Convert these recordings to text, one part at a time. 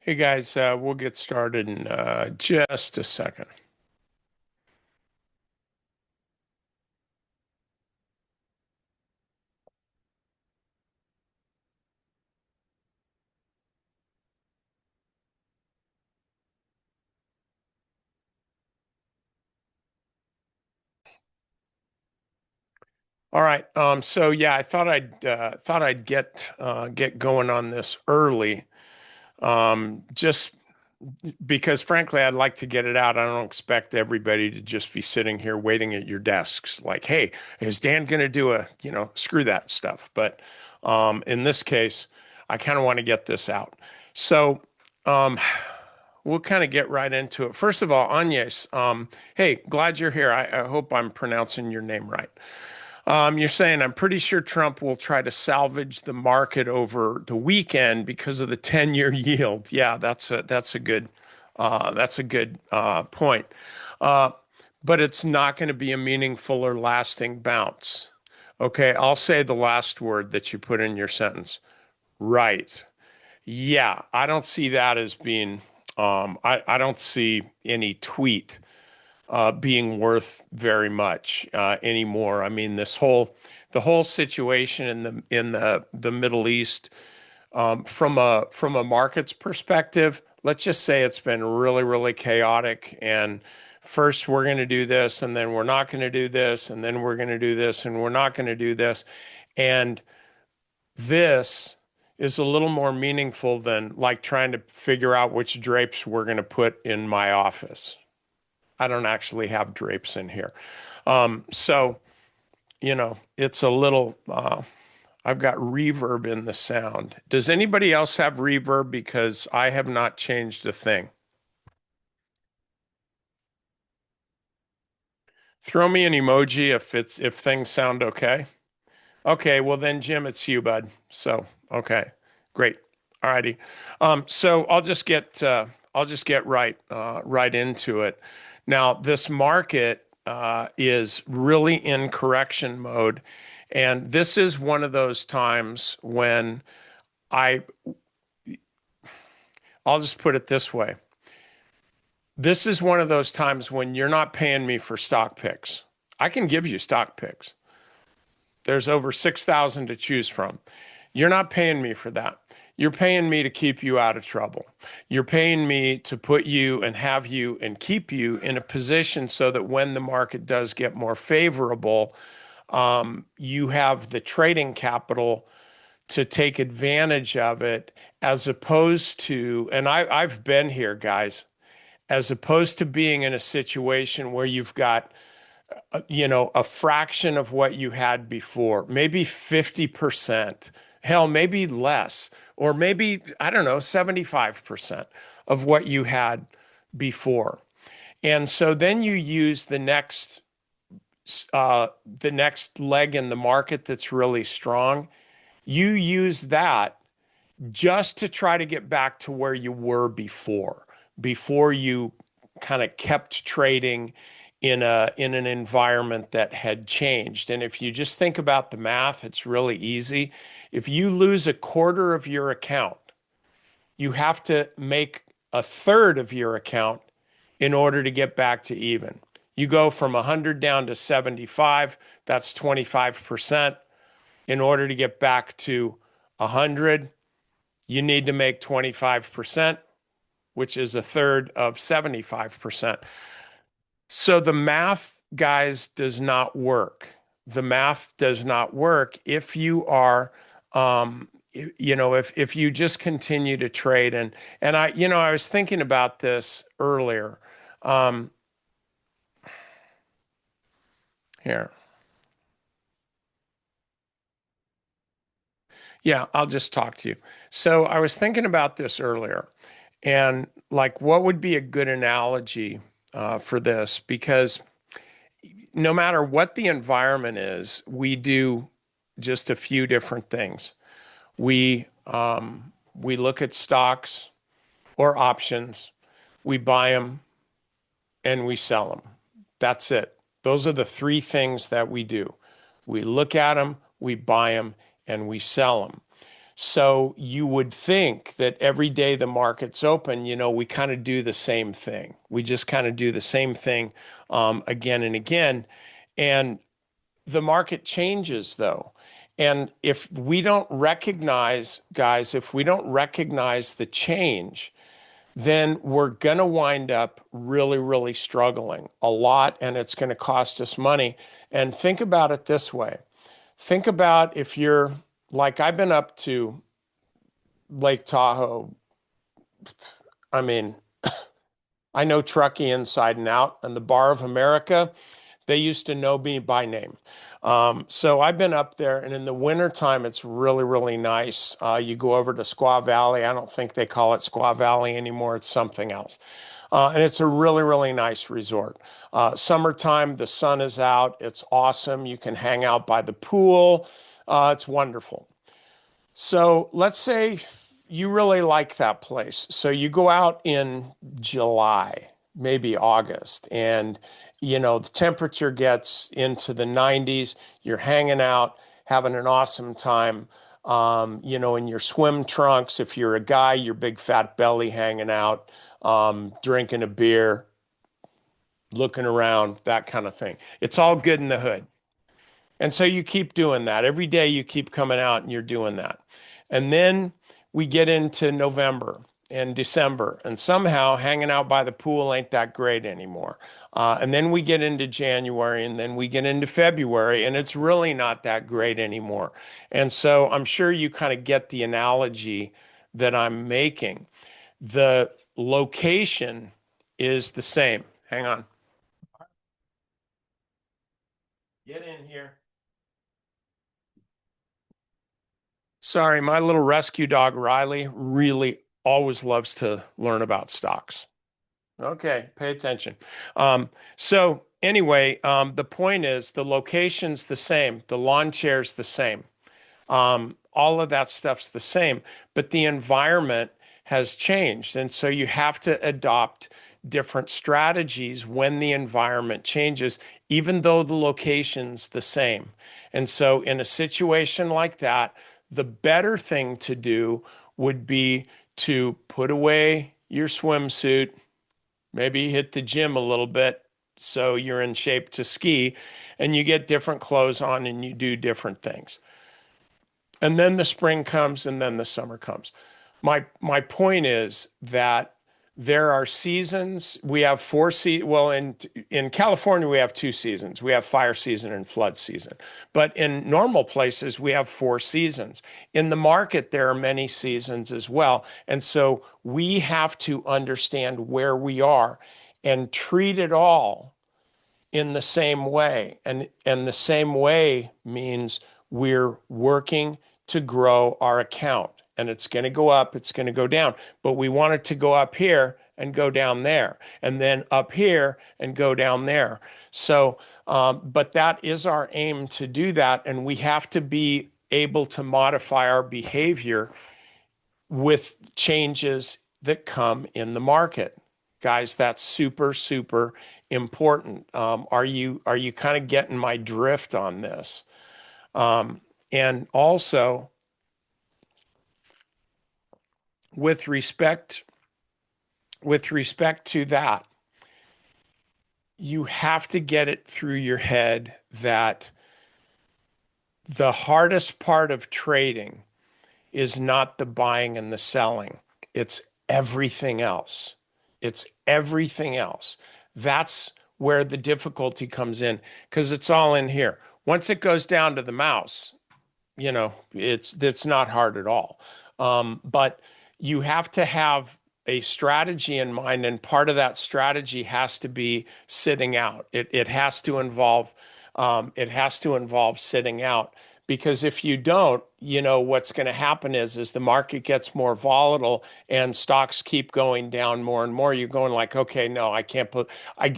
Hey guys, we'll get started in just a second. All right. So yeah, I thought I'd get going on this early. Just because frankly, I'd like to get it out. I don't expect everybody to just be sitting here waiting at your desks like, hey, is Dan going to do screw that stuff. But in this case, I kind of want to get this out. So um, we'll kind of get right into it. First of all, Agnes, hey, glad you're here. I hope I'm pronouncing your name right. You're saying I'm pretty sure Trump will try to salvage the market over the weekend because of the 10-year yield. Yeah, that's a good point. Uh, but it's not going to be a meaningful or lasting bounce. Okay, I'll say the last word that you put in your sentence. Right. Yeah, I don't see that as being. I don't see any tweet being worth very much anymore. I mean, the whole situation in the Middle East, from a markets perspective, let's just say it's been really, really chaotic. And first we're going to do this, and then we're not going to do this, and then we're going to do this, and we're not going to do this. And this is a little more meaningful than like trying to figure out which drapes we're going to put in my office. I don't actually have drapes in here. So, it's a little, I've got reverb in the sound. Does anybody else have reverb? Because I have not changed a thing. Throw me an emoji if things sound okay. Okay, well then, Jim, it's you, bud. So, okay, great. All righty. So I'll just get right into it. Now, this market is really in correction mode, and this is one of those times when I I'll just put it this way. This is one of those times when you're not paying me for stock picks. I can give you stock picks. There's over 6,000 to choose from. You're not paying me for that. You're paying me to keep you out of trouble. You're paying me to put you and have you and keep you in a position so that when the market does get more favorable, you have the trading capital to take advantage of it as opposed to, and I've been here, guys, as opposed to being in a situation where you've got a fraction of what you had before, maybe 50%, hell, maybe less, or maybe, I don't know, 75% of what you had before. And so then you use the next leg in the market that's really strong. You use that just to try to get back to where you were before you kind of kept trading in an environment that had changed. And if you just think about the math, it's really easy. If you lose a quarter of your account, you have to make a third of your account in order to get back to even. You go from 100 down to 75, that's 25%. In order to get back to 100, you need to make 25%, which is a third of 75%. So the math, guys, does not work. The math does not work if you are, if you just continue to trade. And I was thinking about this earlier. Um, Here, yeah, I'll just talk to you. So I was thinking about this earlier, and like, what would be a good analogy for this? Because no matter what the environment is, we do just a few different things. We look at stocks or options, we buy them and we sell them. That's it. Those are the three things that we do. We look at them, we buy them, and we sell them. So you would think that every day the market's open, we kind of do the same thing. We just kind of do the same thing again and again. And the market changes though. And if we don't recognize, guys, if we don't recognize the change, then we're going to wind up really, really struggling a lot, and it's going to cost us money. And think about it this way. Think about if you're like, I've been up to Lake Tahoe. I mean, I know Truckee inside and out, and the Bar of America, they used to know me by name. So I've been up there, and in the wintertime, it's really, really nice. You go over to Squaw Valley. I don't think they call it Squaw Valley anymore. It's something else. And it's a really, really nice resort. Summertime, the sun is out. It's awesome. You can hang out by the pool. It's wonderful. So let's say you really like that place. So you go out in July, maybe August, and the temperature gets into the 90s. You're hanging out, having an awesome time. In your swim trunks. If you're a guy, your big fat belly hanging out, drinking a beer, looking around, that kind of thing. It's all good in the hood. And so you keep doing that. Every day you keep coming out and you're doing that. And then we get into November and December, and somehow hanging out by the pool ain't that great anymore. And then we get into January, and then we get into February, and it's really not that great anymore. And so I'm sure you kind of get the analogy that I'm making. The location is the same. Hang on. Get in here. Sorry, my little rescue dog, Riley, really always loves to learn about stocks. Okay, pay attention. So anyway, the point is the location's the same, the lawn chair's the same. All of that stuff's the same, but the environment has changed. And so you have to adopt different strategies when the environment changes, even though the location's the same. And so in a situation like that, the better thing to do would be to put away your swimsuit, maybe hit the gym a little bit so you're in shape to ski, and you get different clothes on and you do different things. And then the spring comes and then the summer comes. My point is that there are seasons. We have well, in California we have two seasons. We have fire season and flood season. But in normal places we have four seasons. In the market there are many seasons as well. And so we have to understand where we are and treat it all in the same way. And the same way means we're working to grow our account. And it's going to go up, it's going to go down. But we want it to go up here and go down there, and then up here and go down there. So, but that is our aim to do that. And we have to be able to modify our behavior with changes that come in the market. Guys, that's super, super important. Are you kind of getting my drift on this? And also, with respect to that, you have to get it through your head that the hardest part of trading is not the buying and the selling. It's everything else. It's everything else. That's where the difficulty comes in because it's all in here. Once it goes down to the mouse, it's not hard at all. But you have to have a strategy in mind, and part of that strategy has to be sitting out. It has to involve sitting out, because if you don't, what's going to happen is the market gets more volatile and stocks keep going down more and more. You're going like, okay, no, I can't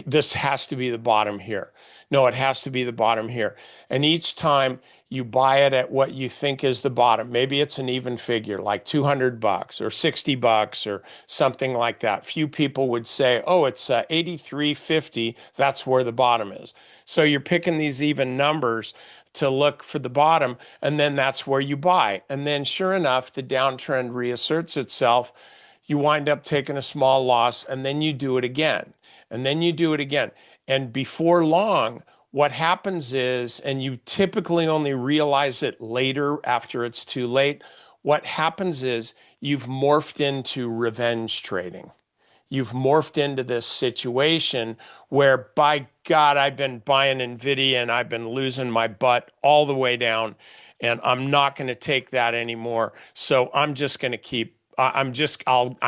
this has to be the bottom here. No, it has to be the bottom here. And each time You buy it at what you think is the bottom. Maybe it's an even figure, like $200 or $60 or something like that. Few people would say, oh, it's 83.50. That's where the bottom is. So you're picking these even numbers to look for the bottom, and then that's where you buy. And then sure enough, the downtrend reasserts itself. You wind up taking a small loss, and then you do it again. And then you do it again. And before long, what happens is, and you typically only realize it later after it's too late, what happens is you've morphed into revenge trading. You've morphed into this situation where, by God, I've been buying NVIDIA and I've been losing my butt all the way down, and I'm not going to take that anymore. So I'm just going to keep, I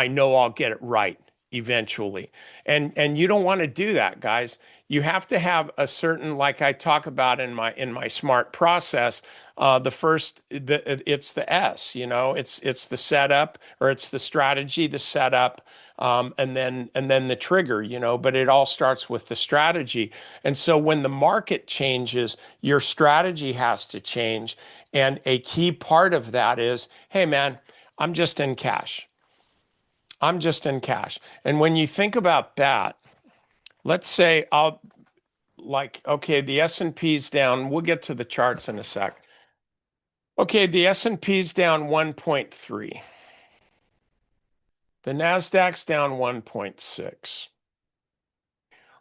know I'll get it right eventually. And you don't want to do that, guys. You have to have a certain, like I talk about in my smart process. It's the S, it's the setup, or it's the strategy, the setup, and then the trigger, But it all starts with the strategy. And so when the market changes, your strategy has to change. And a key part of that is, hey man, I'm just in cash. I'm just in cash. And when you think about that, let's say okay, the S&P's down. We'll get to the charts in a sec. Okay, the S&P's down 1.3. The Nasdaq's down 1.6.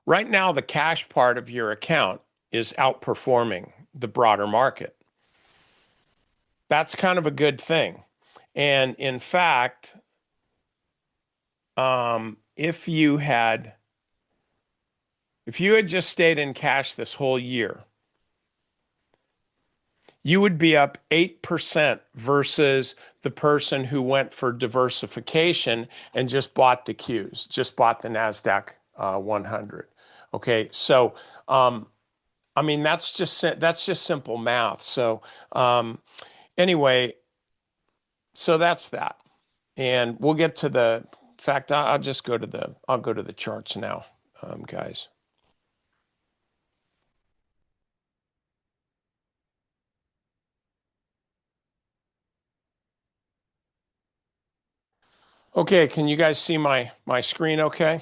Right now, the cash part of your account is outperforming the broader market. That's kind of a good thing. And in fact, if you had just stayed in cash this whole year, you would be up 8% versus the person who went for diversification and just bought the Qs, just bought the NASDAQ 100. Okay, so I mean that's just simple math. So anyway, so that's that, and we'll get to the fact. I'll go to the charts now, guys. Okay, can you guys see my screen okay?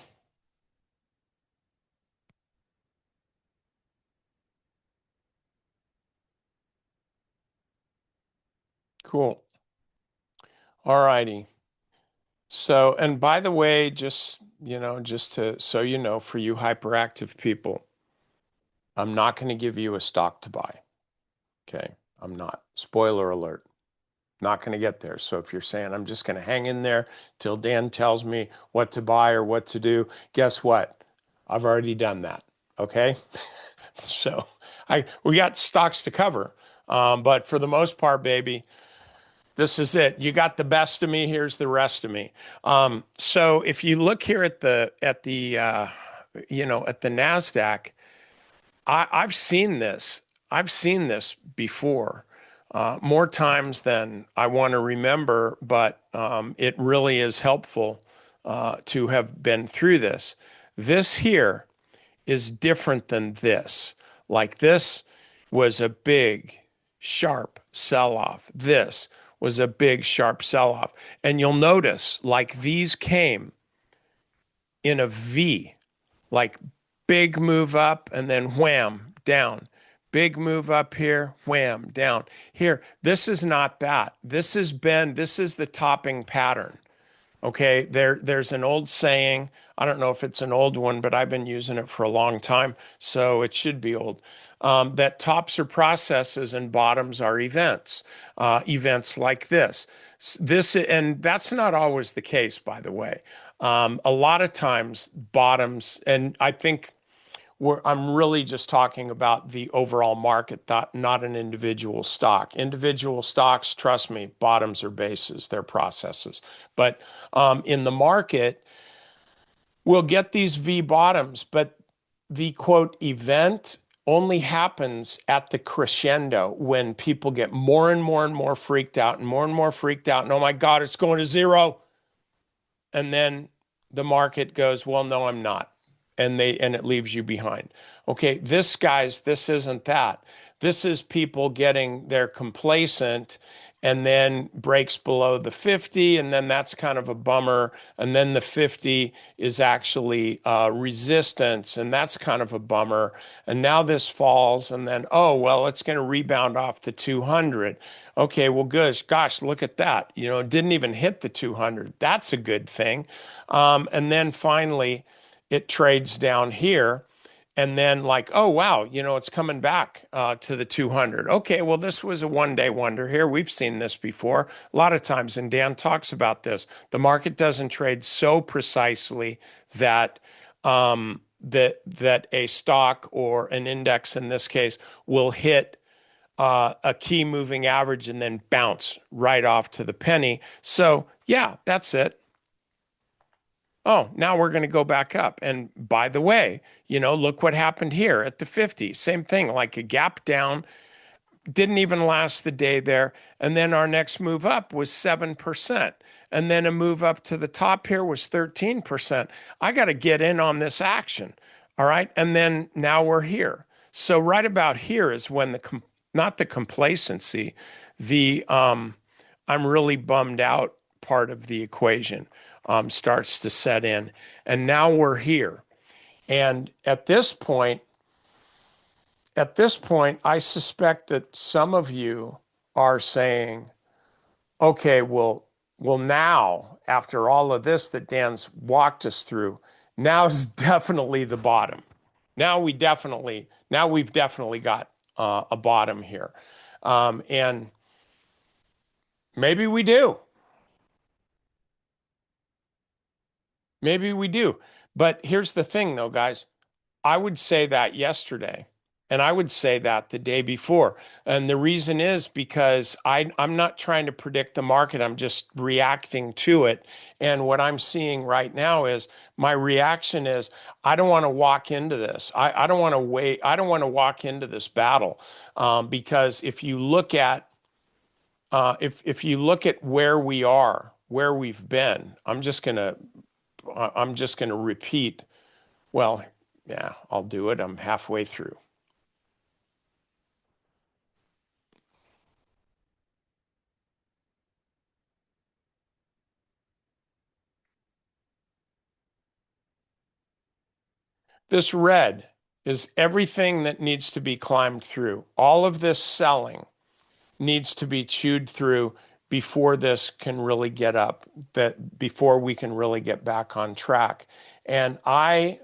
Cool. All righty. So, and by the way, just to so you know, for you hyperactive people, I'm not going to give you a stock to buy. Okay. I'm not. Spoiler alert. Not going to get there. So if you're saying I'm just going to hang in there till Dan tells me what to buy or what to do, guess what? I've already done that. Okay. So we got stocks to cover. But for the most part, baby, this is it. You got the best of me. Here's the rest of me. So if you look here at the Nasdaq, I've seen this. I've seen this before, more times than I want to remember. But it really is helpful to have been through this. This here is different than this. Like this was a big, sharp sell off. This was a big, sharp sell off. And you'll notice, like these came in a V, like big move up and then wham, down. Big move up here, wham, down. Here, this is not that. This is the topping pattern. Okay, there's an old saying. I don't know if it's an old one, but I've been using it for a long time, so it should be old. That tops are processes and bottoms are events. Events like this. And that's not always the case, by the way. A lot of times bottoms, and I think I'm really just talking about the overall market, not an individual stock. Individual stocks, trust me, bottoms are bases, they're processes. But in the market, we'll get these V bottoms, but the quote event only happens at the crescendo when people get more and more and more freaked out and more and more freaked out. And oh my God, it's going to zero. And then the market goes, well, no, I'm not. And it leaves you behind. Okay, this isn't that. This is people getting their complacent and then breaks below the 50, and then that's kind of a bummer. And then the 50 is actually resistance, and that's kind of a bummer. And now this falls, and then, oh, well, it's going to rebound off the 200. Okay, well, gosh, look at that. It didn't even hit the 200. That's a good thing. And then finally, it trades down here. And then, like, oh, wow, it's coming back to the 200. Okay, well, this was a one-day wonder here. We've seen this before a lot of times, and Dan talks about this. The market doesn't trade so precisely that that a stock or an index in this case will hit a key moving average and then bounce right off to the penny. So, yeah, that's it. Oh, now we're going to go back up. And by the way, look what happened here at the 50. Same thing, like a gap down, didn't even last the day there. And then our next move up was 7%. And then a move up to the top here was 13%. I got to get in on this action. All right. And then now we're here. So right about here is when not the complacency, the I'm really bummed out part of the equation starts to set in. And now we're here. And at this point, I suspect that some of you are saying, okay, well, now, after all of this that Dan's walked us through, now is definitely the bottom. Now we've definitely got a bottom here. And maybe we do. Maybe we do. But here's the thing, though, guys. I would say that yesterday, and I would say that the day before. And the reason is because I'm not trying to predict the market. I'm just reacting to it. And what I'm seeing right now is my reaction is I don't want to walk into this. I don't want to wait. I don't want to walk into this battle because if you look at where we are, where we've been, I'm just gonna repeat. Well, yeah, I'll do it. I'm halfway through. This red is everything that needs to be climbed through. All of this selling needs to be chewed through before this can really get up, that before we can really get back on track. And I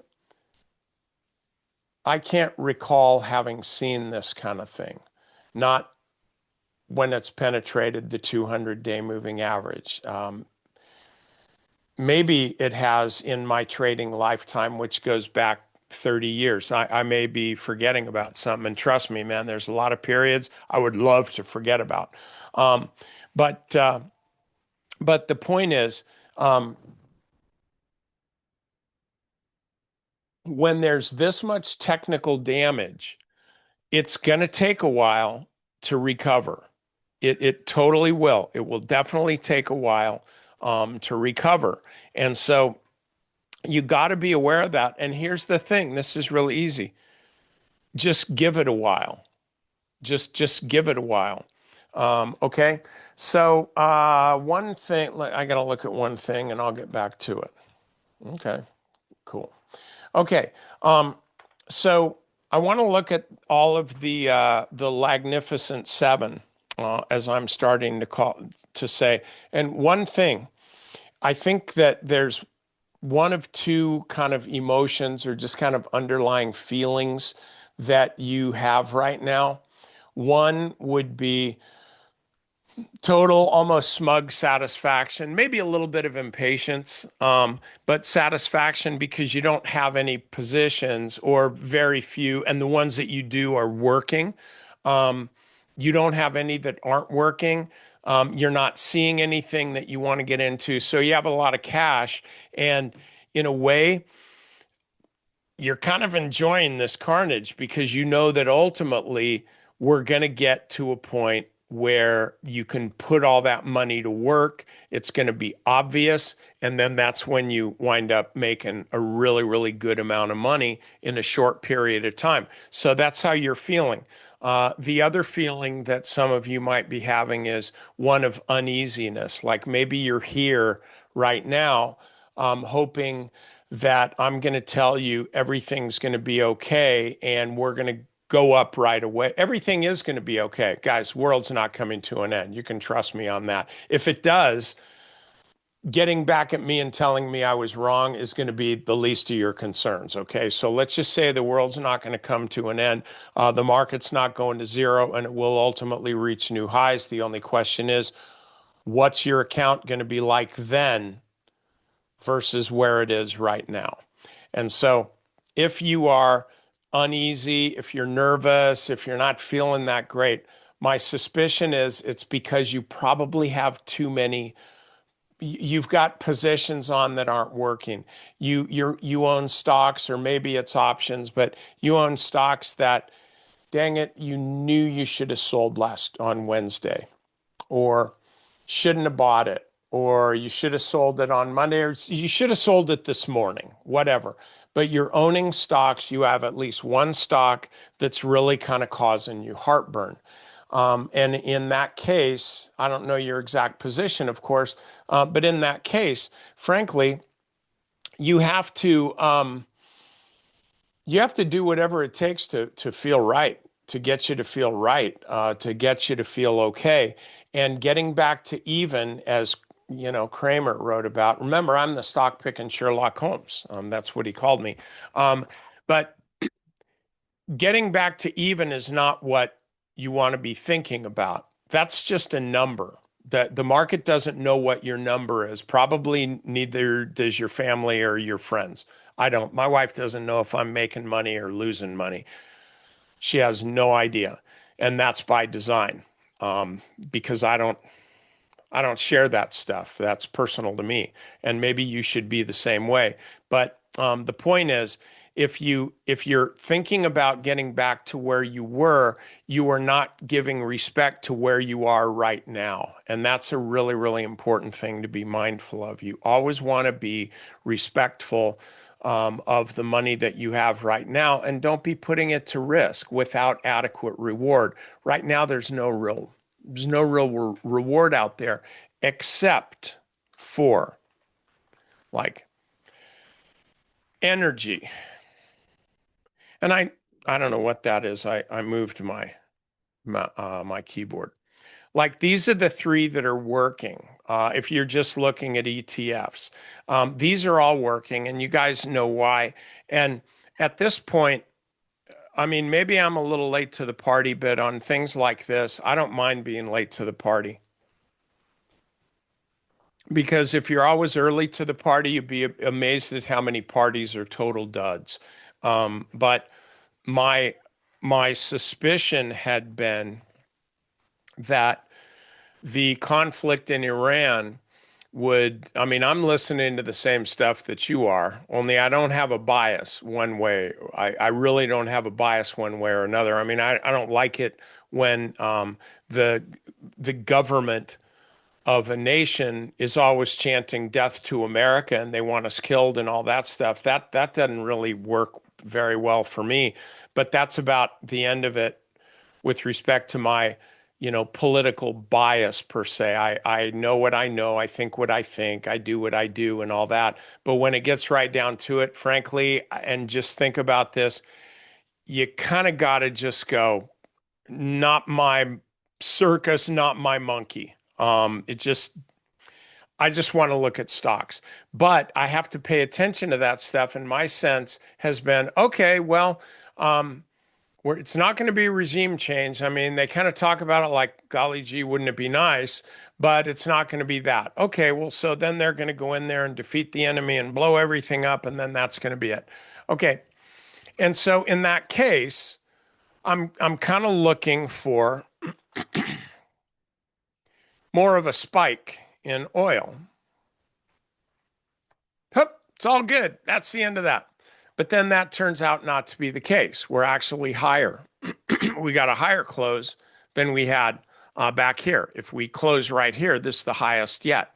can't recall having seen this kind of thing, not when it's penetrated the 200-day moving average. Maybe it has in my trading lifetime, which goes back 30 years. I may be forgetting about something. And trust me, man, there's a lot of periods I would love to forget about. Um, but but the point is, when there's this much technical damage, it's going to take a while to recover. It totally will. It will definitely take a while to recover. And so you got to be aware of that. And here's the thing, this is really easy. Just give it a while. Just give it a while. Okay. So one thing, I got to look at one thing and I'll get back to it. Okay, cool. Okay. So I want to look at all of the Magnificent Seven, as I'm starting to say. And one thing, I think that there's one of two kind of emotions or just kind of underlying feelings that you have right now. One would be total, almost smug satisfaction, maybe a little bit of impatience, but satisfaction because you don't have any positions or very few, and the ones that you do are working. You don't have any that aren't working. You're not seeing anything that you want to get into. So you have a lot of cash. And in a way, you're kind of enjoying this carnage because you know that ultimately we're going to get to a point where you can put all that money to work. It's going to be obvious. And then that's when you wind up making a really, really good amount of money in a short period of time. So that's how you're feeling. The other feeling that some of you might be having is one of uneasiness. Like maybe you're here right now, hoping that I'm going to tell you everything's going to be okay and we're going to go up right away. Everything is going to be okay. Guys, world's not coming to an end. You can trust me on that. If it does, getting back at me and telling me I was wrong is going to be the least of your concerns. Okay. So let's just say the world's not going to come to an end. The market's not going to zero and it will ultimately reach new highs. The only question is, what's your account going to be like then versus where it is right now? And so if you are uneasy, if you're nervous, if you're not feeling that great, my suspicion is it's because you probably have too many. You've got positions on that aren't working. You own stocks, or maybe it's options, but you own stocks that, dang it, you knew you should have sold last on Wednesday, or shouldn't have bought it, or you should have sold it on Monday, or you should have sold it this morning, whatever. But you're owning stocks. You have at least one stock that's really kind of causing you heartburn. And in that case, I don't know your exact position, of course, but in that case, frankly, you have to do whatever it takes to feel right, to get you to feel right, to get you to feel okay. And getting back to even, as you know, Kramer wrote about. Remember, I'm the stock picking Sherlock Holmes. That's what he called me. But getting back to even is not what you want to be thinking about. That's just a number. The market doesn't know what your number is. Probably neither does your family or your friends. I don't. My wife doesn't know if I'm making money or losing money. She has no idea. And that's by design, because I don't share that stuff. That's personal to me. And maybe you should be the same way. But the point is, if you're thinking about getting back to where you are not giving respect to where you are right now. And that's a really, really important thing to be mindful of. You always want to be respectful of the money that you have right now, and don't be putting it to risk without adequate reward. Right now, there's no real reward out there except for like energy. And I don't know what that is. I moved my keyboard. Like these are the three that are working. If you're just looking at ETFs, these are all working, and you guys know why. And at this point, I mean, maybe I'm a little late to the party, but on things like this, I don't mind being late to the party. Because if you're always early to the party, you'd be amazed at how many parties are total duds. But my my suspicion had been that the conflict in Iran would, I mean, I'm listening to the same stuff that you are, only I don't have a bias one way. I really don't have a bias one way or another. I mean, I don't like it when the the government of a nation is always chanting death to America and they want us killed and all that stuff. That doesn't really work very well for me. But that's about the end of it with respect to my, political bias per se. I know what I know, I think what I think, I do what I do and all that. But when it gets right down to it, frankly, and just think about this, you kind of got to just go, not my circus, not my monkey. I just want to look at stocks, but I have to pay attention to that stuff. And my sense has been, okay, well, it's not going to be regime change. I mean, they kind of talk about it like, golly gee, wouldn't it be nice? But it's not going to be that. Okay, well, so then they're going to go in there and defeat the enemy and blow everything up, and then that's going to be it. Okay. And so in that case, I'm kind of looking for more of a spike in oil. Hup, it's all good. That's the end of that. But then that turns out not to be the case. We're actually higher. We got a higher close than we had back here. If we close right here, this is the highest yet.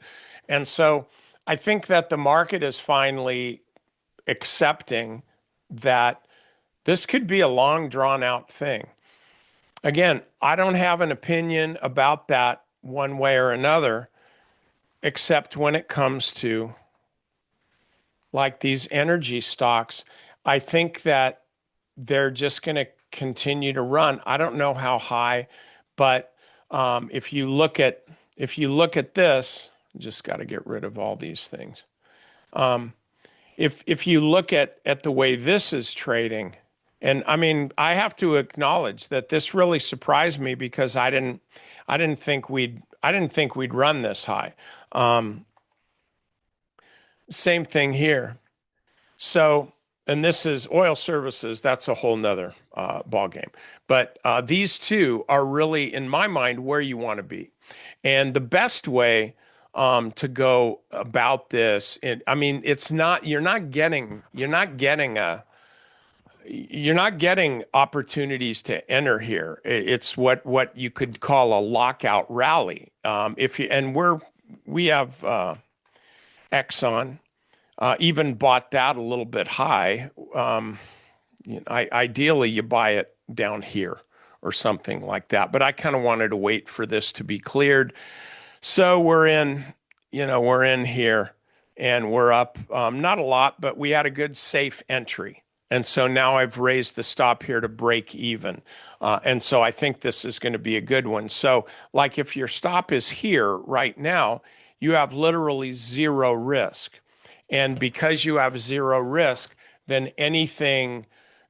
And so I think that the market is finally accepting that this could be a long drawn out thing. Again, I don't have an opinion about that one way or another, except when it comes to like these energy stocks. I think that they're just going to continue to run. I don't know how high, but if you look at this, just got to get rid of all these things. If you look at the way this is trading, and I mean, I have to acknowledge that this really surprised me because I didn't think we'd run this high. Same thing here. So, and this is oil services. That's a whole nother ball game. But these two are really, in my mind, where you want to be. And the best way to go about this, I mean, it's not. You're not getting opportunities to enter here. It's what you could call a lockout rally. We have Exxon. Even bought that a little bit high. Ideally, you buy it down here or something like that. But I kind of wanted to wait for this to be cleared. So we're in here and we're up, not a lot, but we had a good safe entry. And so now I've raised the stop here to break even. And so I think this is going to be a good one. So like if your stop is here right now, you have literally zero risk. And because you have zero risk, then anything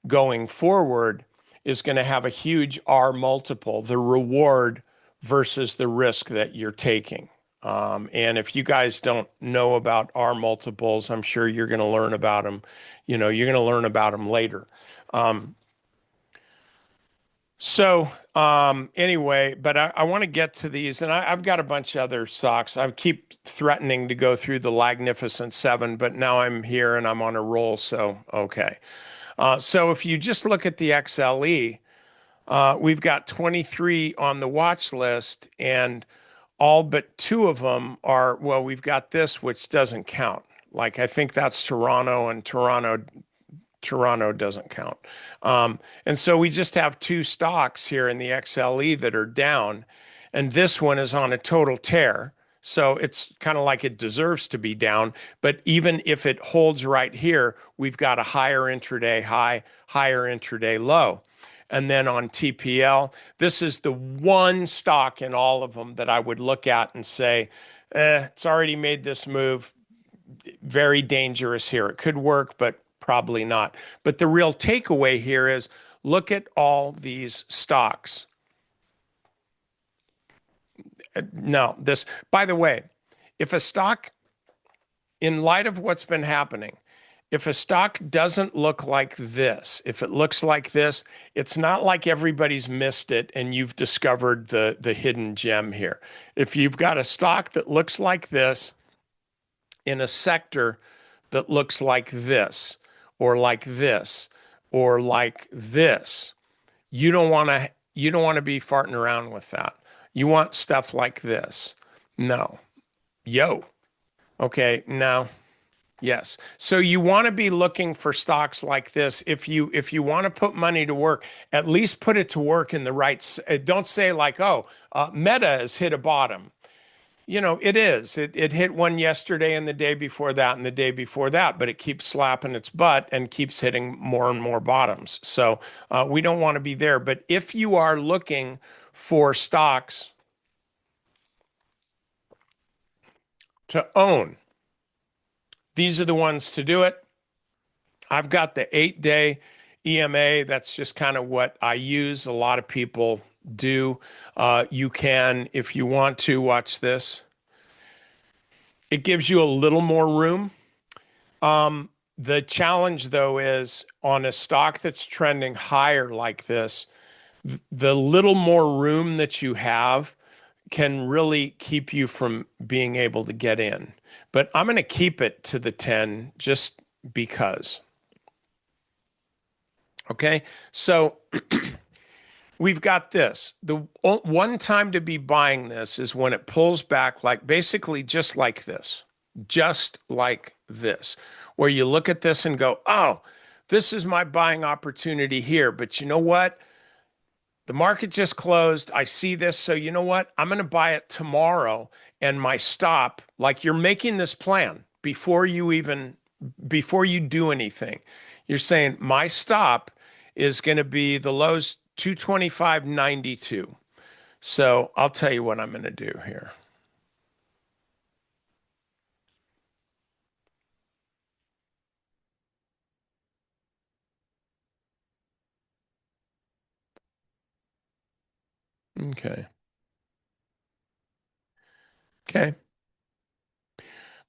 going forward is going to have a huge R multiple, the reward versus the risk that you're taking. And if you guys don't know about R multiples, I'm sure you're going to learn about them. You're going to learn about them later. Anyway, but I want to get to these, and I've got a bunch of other stocks. I keep threatening to go through the Magnificent Seven, but now I'm here and I'm on a roll, so okay. So if you just look at the XLE, we've got 23 on the watch list, and all but two of them are, well, we've got this, which doesn't count. Like, I think that's Toronto, and Toronto doesn't count. And so we just have two stocks here in the XLE that are down, and this one is on a total tear. So it's kind of like it deserves to be down. But even if it holds right here, we've got a higher intraday high, higher intraday low. And then on TPL, this is the one stock in all of them that I would look at and say, it's already made this move. Very dangerous here. It could work, but probably not. But the real takeaway here is look at all these stocks. No, this, by the way, if a stock, in light of what's been happening, if a stock doesn't look like this, if it looks like this, it's not like everybody's missed it and you've discovered the hidden gem here. If you've got a stock that looks like this in a sector that looks like this, or like this, or like this, you don't want to be farting around with that. You want stuff like this. No. Yo. Okay, no. Yes. So you want to be looking for stocks like this. If you want to put money to work, at least put it to work in the right. Don't say like, oh, Meta has hit a bottom. It is. It hit one yesterday and the day before that and the day before that, but it keeps slapping its butt and keeps hitting more and more bottoms. So we don't want to be there. But if you are looking for stocks to own, these are the ones to do it. I've got the 8-day EMA. That's just kind of what I use. A lot of people do. You can, if you want to, watch this. It gives you a little more room. The challenge, though, is on a stock that's trending higher like this, the little more room that you have can really keep you from being able to get in. But I'm going to keep it to the 10 just because. Okay, so we've got this. The one time to be buying this is when it pulls back, like basically just like this, where you look at this and go, oh, this is my buying opportunity here. But you know what? The market just closed. I see this. So you know what? I'm going to buy it tomorrow. And my stop, like you're making this plan before you do anything. You're saying my stop is going to be the lows 225.92. So I'll tell you what I'm going to do here. Okay. Okay.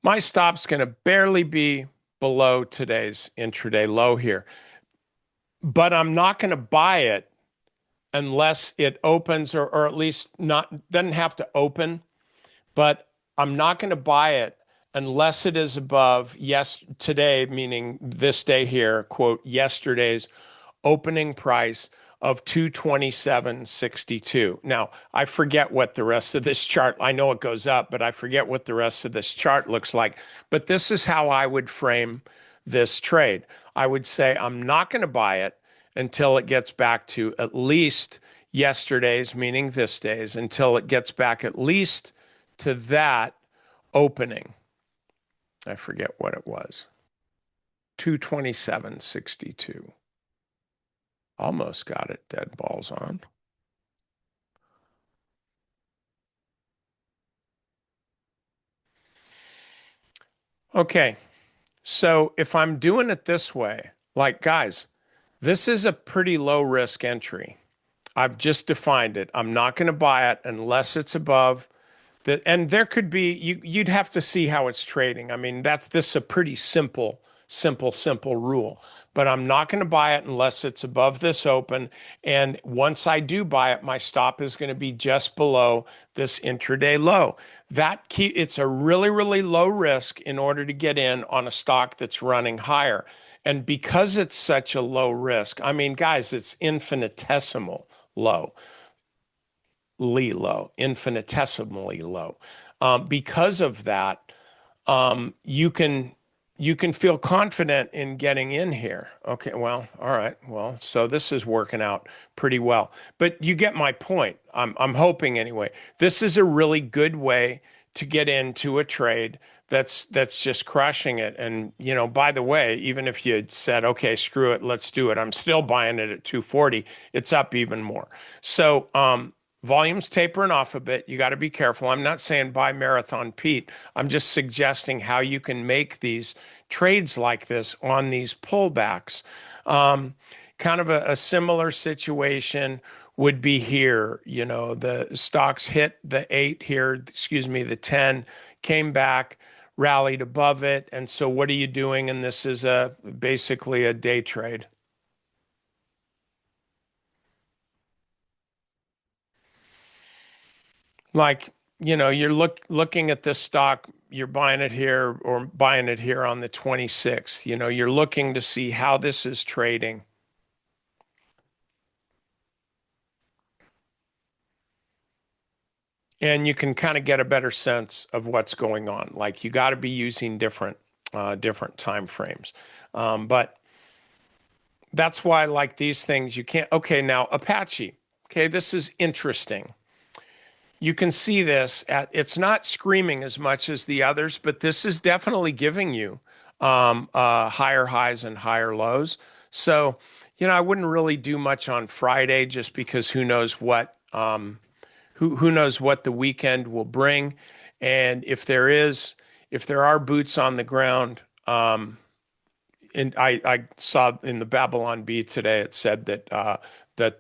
My stop's going to barely be below today's intraday low here, but I'm not going to buy it unless it opens or at least not doesn't have to open, but I'm not going to buy it unless it is above today, meaning this day here, quote, yesterday's opening price of 227.62. Now, I forget what the rest of this chart, I know it goes up, but I forget what the rest of this chart looks like. But this is how I would frame this trade. I would say I'm not going to buy it until it gets back to at least yesterday's, meaning this day's, until it gets back at least to that opening. I forget what it was. 227.62. Almost got it dead balls on. Okay, so if I'm doing it this way, like guys, this is a pretty low risk entry. I've just defined it. I'm not going to buy it unless it's above and there could be you'd have to see how it's trading. I mean, this is a pretty simple rule. But I'm not going to buy it unless it's above this open. And once I do buy it, my stop is going to be just below this intraday low. It's a really low risk in order to get in on a stock that's running higher. And because it's such a low risk, I mean, guys, it's infinitesimal infinitesimally low. Because of that, you can feel confident in getting in here. Okay, well, all right. Well, so this is working out pretty well. But you get my point. I'm hoping anyway. This is a really good way to get into a trade that's just crushing it. And by the way, even if you said, okay, screw it, let's do it, I'm still buying it at 240. It's up even more. So volume's tapering off a bit. You got to be careful. I'm not saying buy Marathon Pete. I'm just suggesting how you can make these trades like this on these pullbacks. Kind of a similar situation would be here. The stocks hit the 8 here, excuse me, the 10, came back, rallied above it. And so what are you doing? And this is basically a day trade. Like, you're looking at this stock, you're buying it here or buying it here on the 26th. You're looking to see how this is trading. And you can kind of get a better sense of what's going on. Like you got to be using different time frames. But that's why like these things you can't. Okay, now Apache. Okay, this is interesting. You can see this it's not screaming as much as the others, but this is definitely giving you higher highs and higher lows. So, I wouldn't really do much on Friday just because who knows what the weekend will bring. And if there are boots on the ground, and I saw in the Babylon Bee today, it said that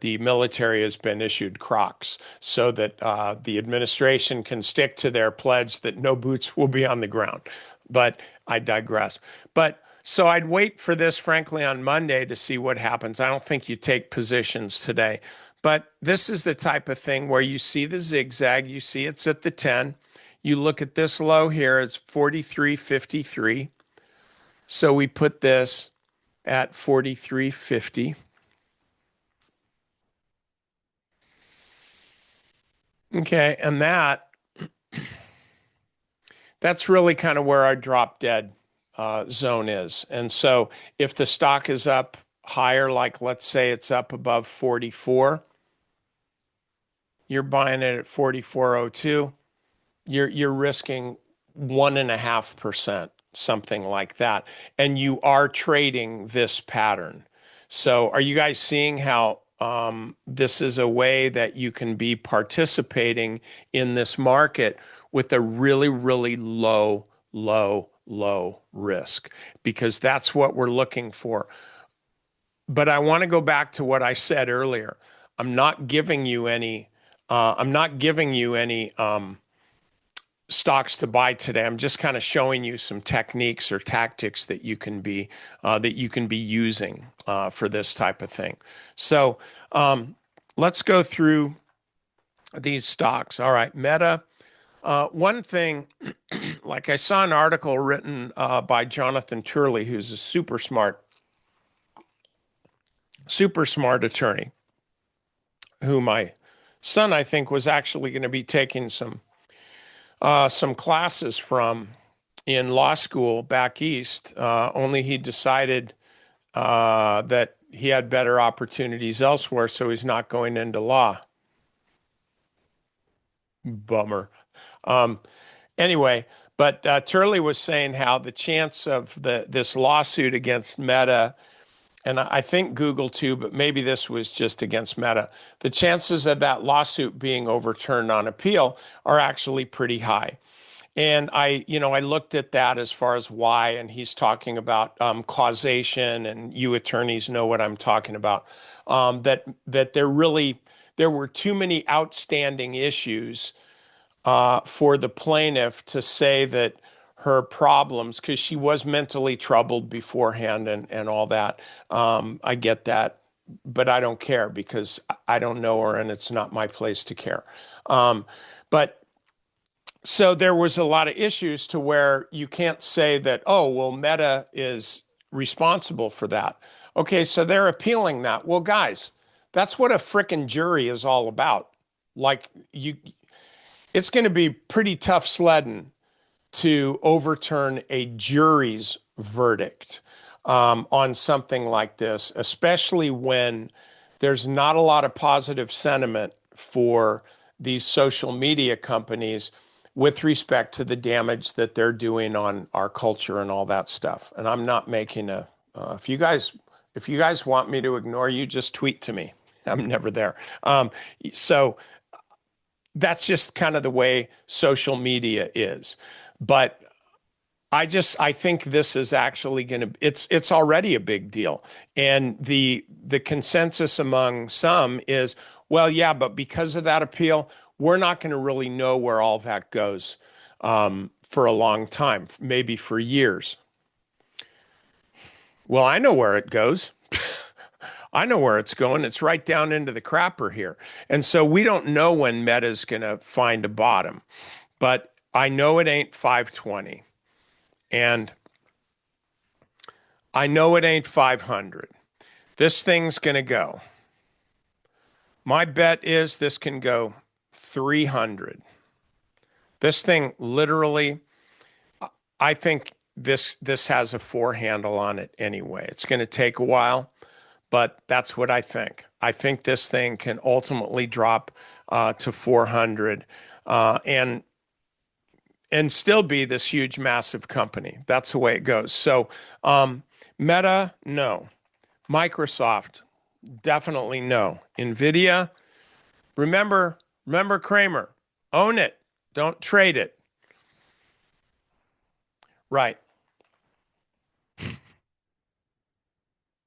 the military has been issued Crocs so that the administration can stick to their pledge that no boots will be on the ground. But I digress. But so I'd wait for this, frankly, on Monday to see what happens. I don't think you take positions today. But this is the type of thing where you see the zigzag, you see it's at the 10. You look at this low here, it's 43.53. So we put this at 43.50. Okay, and that's really kind of where our drop dead zone is. And so if the stock is up higher, like let's say it's up above 44, you're buying it at 44.02, you're risking 1.5%, something like that. And you are trading this pattern. So are you guys seeing how this is a way that you can be participating in this market with a really, really low risk? Because that's what we're looking for. But I want to go back to what I said earlier. I'm not giving you any. I'm not giving you any stocks to buy today. I'm just kind of showing you some techniques or tactics that you can be using for this type of thing. So let's go through these stocks. All right, Meta. One thing, like I saw an article written by Jonathan Turley, who's a super smart attorney, who my son, I think, was actually going to be taking some classes from in law school back east. Only he decided that he had better opportunities elsewhere, so he's not going into law. Bummer. Um, anyway, but Turley was saying how the chance of this lawsuit against Meta, and I think Google too, but maybe this was just against Meta, the chances of that lawsuit being overturned on appeal are actually pretty high. And I looked at that as far as why, and he's talking about causation, and you attorneys know what I'm talking about. That there were too many outstanding issues for the plaintiff to say that her problems, because she was mentally troubled beforehand and all that. I get that, but I don't care because I don't know her and it's not my place to care. But so there was a lot of issues to where you can't say that, oh, well, Meta is responsible for that. Okay, so they're appealing that. Well, guys, that's what a frickin' jury is all about. Like it's going to be pretty tough sledding to overturn a jury's verdict on something like this, especially when there's not a lot of positive sentiment for these social media companies with respect to the damage that they're doing on our culture and all that stuff. And I'm not making if you guys want me to ignore you, just tweet to me. I'm never there. So that's just kind of the way social media is. But I think this is actually going to it's already a big deal. And the consensus among some is, well, yeah, but because of that appeal, we're not going to really know where all that goes for a long time, maybe for years. Well, I know where it goes. I know where it's going. It's right down into the crapper here. And so we don't know when Meta's going to find a bottom, but I know it ain't 520. And I know it ain't 500. This thing's going to go. My bet is this can go 300. This thing literally, I think this has a four handle on it anyway. It's going to take a while, but that's what I think. I think this thing can ultimately drop to 400 and still be this huge, massive company. That's the way it goes. So Meta, no. Microsoft, definitely no. Nvidia, remember Kramer, own it, don't trade it. Right.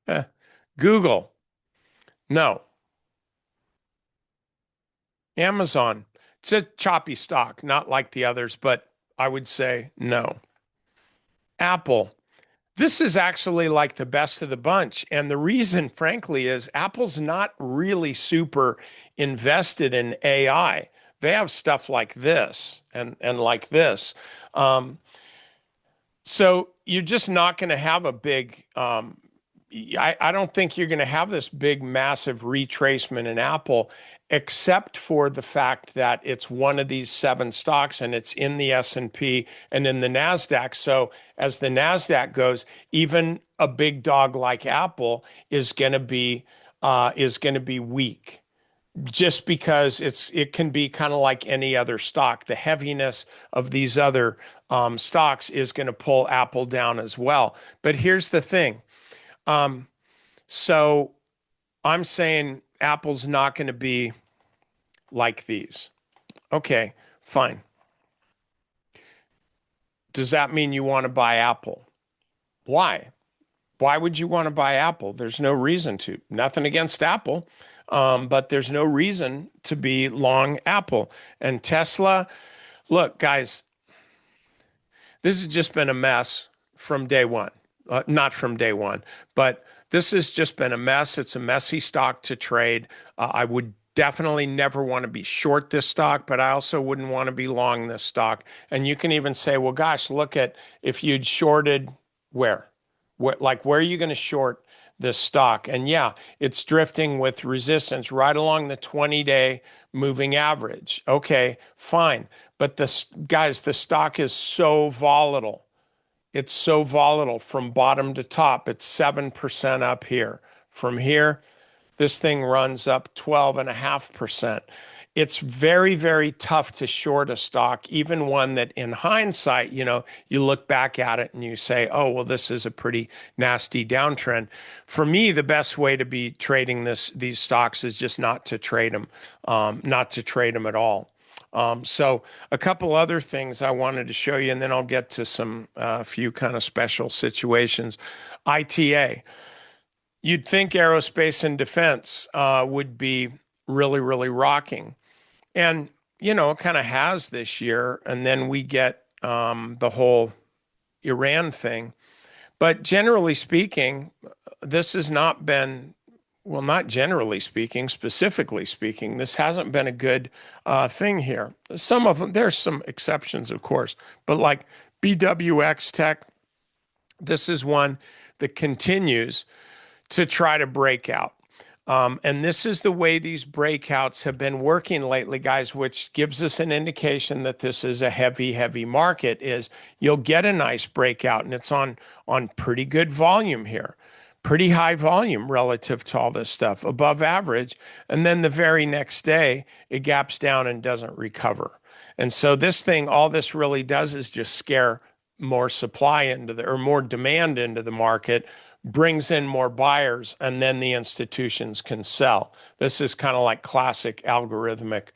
Eh. Google, no. Amazon, it's a choppy stock, not like the others, but I would say no. Apple, this is actually like the best of the bunch. And the reason, frankly, is Apple's not really super invested in AI. They have stuff like this and like this. So you're just not going to have a big I don't think you're going to have this big, massive retracement in Apple, except for the fact that it's one of these seven stocks and it's in the S&P and in the NASDAQ. So as the NASDAQ goes, even a big dog like Apple is going to be weak just because it can be kind of like any other stock. The heaviness of these other stocks is going to pull Apple down as well. But here's the thing. So I'm saying Apple's not going to be like these. Okay, fine. Does that mean you want to buy Apple? Why? Why would you want to buy Apple? There's no reason to. Nothing against Apple, but there's no reason to be long Apple. And Tesla, look, guys, this has just been a mess from day one. Not from day one, but this has just been a mess. It's a messy stock to trade. I would definitely never want to be short this stock, but I also wouldn't want to be long this stock. And you can even say, well, gosh, look at if you'd shorted where? Where are you going to short this stock? And yeah, it's drifting with resistance right along the 20-day moving average. Okay, fine. But guys, the stock is so volatile. It's so volatile from bottom to top. It's 7% up here. From here, this thing runs up 12.5%. It's very, very tough to short a stock, even one that in hindsight, you look back at it and you say, oh, well, this is a pretty nasty downtrend. For me, the best way to be trading these stocks is just not to trade them, not to trade them at all. So a couple other things I wanted to show you, and then I'll get to some few kind of special situations. ITA. You'd think aerospace and defense would be really, really rocking. And, it kind of has this year. And then we get the whole Iran thing. But generally speaking, this has not been, well, not generally speaking, specifically speaking, this hasn't been a good thing here. Some of them, there's some exceptions, of course, but like BWX Tech, this is one that continues to try to break out. And this is the way these breakouts have been working lately, guys, which gives us an indication that this is a heavy, heavy market. Is you'll get a nice breakout, and it's on pretty good volume here, pretty high volume relative to all this stuff, above average. And then the very next day, it gaps down and doesn't recover. And so this thing, all this really does is just scare more supply or more demand into the market, brings in more buyers, and then the institutions can sell. This is kind of like classic algorithmic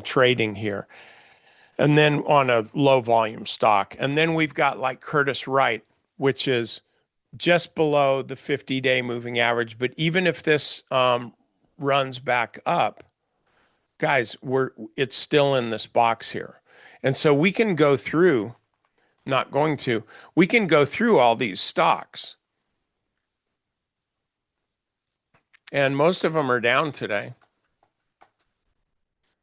trading here. And then on a low volume stock. And then we've got like Curtiss-Wright, which is just below the 50-day moving average. But even if this runs back up, guys, it's still in this box here. And so we can go through, we can go through all these stocks. And most of them are down today.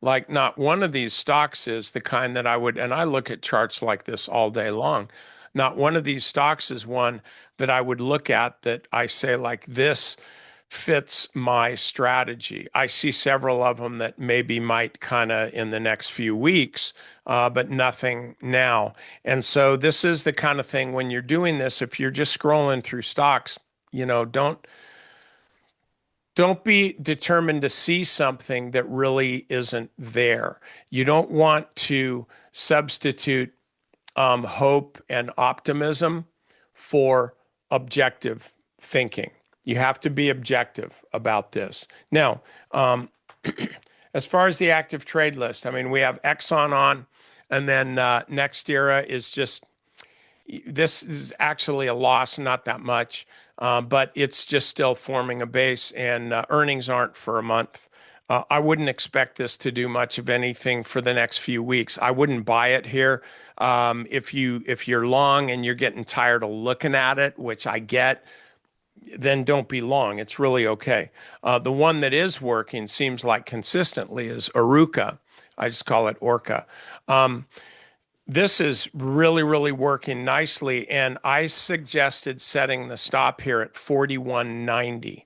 Like not one of these stocks is the kind that I would, and I look at charts like this all day long. Not one of these stocks is one that I would look at that I say like this fits my strategy. I see several of them that maybe might kind of in the next few weeks, but nothing now. And so this is the kind of thing when you're doing this, if you're just scrolling through stocks, don't be determined to see something that really isn't there. You don't want to substitute hope and optimism for objective thinking. You have to be objective about this. Now, as far as the active trade list, I mean, we have Exxon on, and then NextEra is just, this is actually a loss, not that much. But it's just still forming a base, and earnings aren't for a month. I wouldn't expect this to do much of anything for the next few weeks. I wouldn't buy it here. If you're long and you're getting tired of looking at it, which I get, then don't be long. It's really okay. The one that is working seems like consistently is Aruka. I just call it Orca. this is really, really working nicely. And I suggested setting the stop here at 41.90.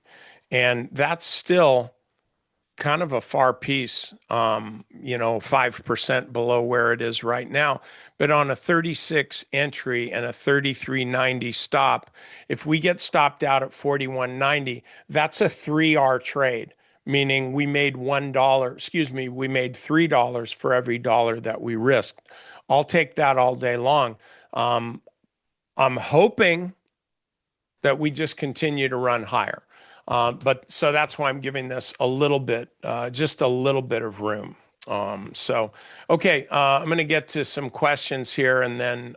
And that's still kind of a far piece, 5% below where it is right now. But on a 36 entry and a 33.90 stop, if we get stopped out at 41.90, that's a 3R trade, meaning we made $1, we made $3 for every dollar that we risked. I'll take that all day long. Um, I'm hoping that we just continue to run higher. But so that's why I'm giving this a little bit, just a little bit of room. Okay, I'm going to get to some questions here, and then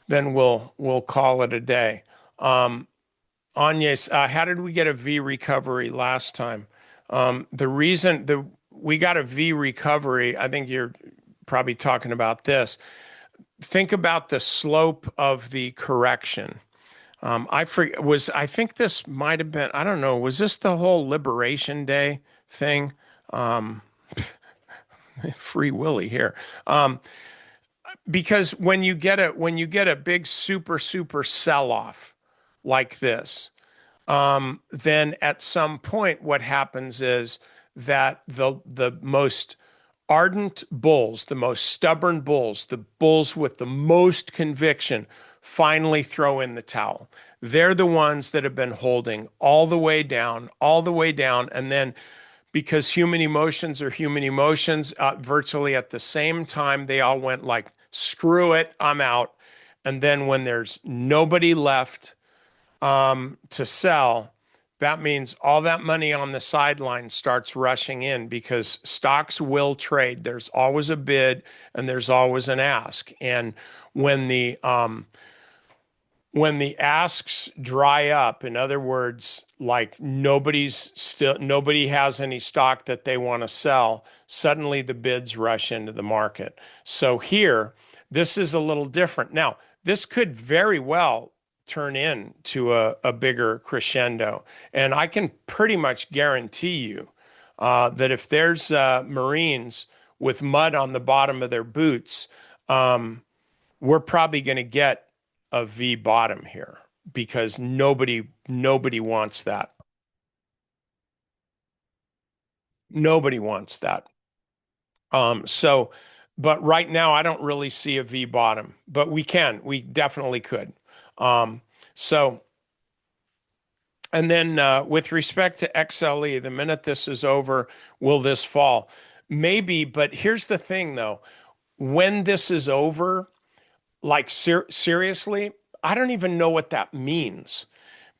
we'll call it a day. Anya, how did we get a V recovery last time? The reason we got a V recovery, I think you're probably talking about this. Think about the slope of the correction. I think this might have been, I don't know, was this the whole Liberation Day thing? Um, Free Willy here. Because when you get a big super sell off like this, then at some point what happens is that the most ardent bulls, the most stubborn bulls, the bulls with the most conviction finally throw in the towel. They're the ones that have been holding all the way down, and then because human emotions are human emotions, virtually at the same time, they all went like, screw it, I'm out. And then when there's nobody left to sell, that means all that money on the sideline starts rushing in because stocks will trade. There's always a bid and there's always an ask. And when the asks dry up, in other words, like nobody has any stock that they want to sell, suddenly the bids rush into the market. So here, this is a little different. Now, this could very well turn into a bigger crescendo. And I can pretty much guarantee you that if there's Marines with mud on the bottom of their boots, we're probably going to get a V bottom here because nobody wants that. Nobody wants that. So, but right now I don't really see a V bottom, but we definitely could. Um, so, and then with respect to XLE, the minute this is over, will this fall? Maybe, but here's the thing though. When this is over, like seriously, I don't even know what that means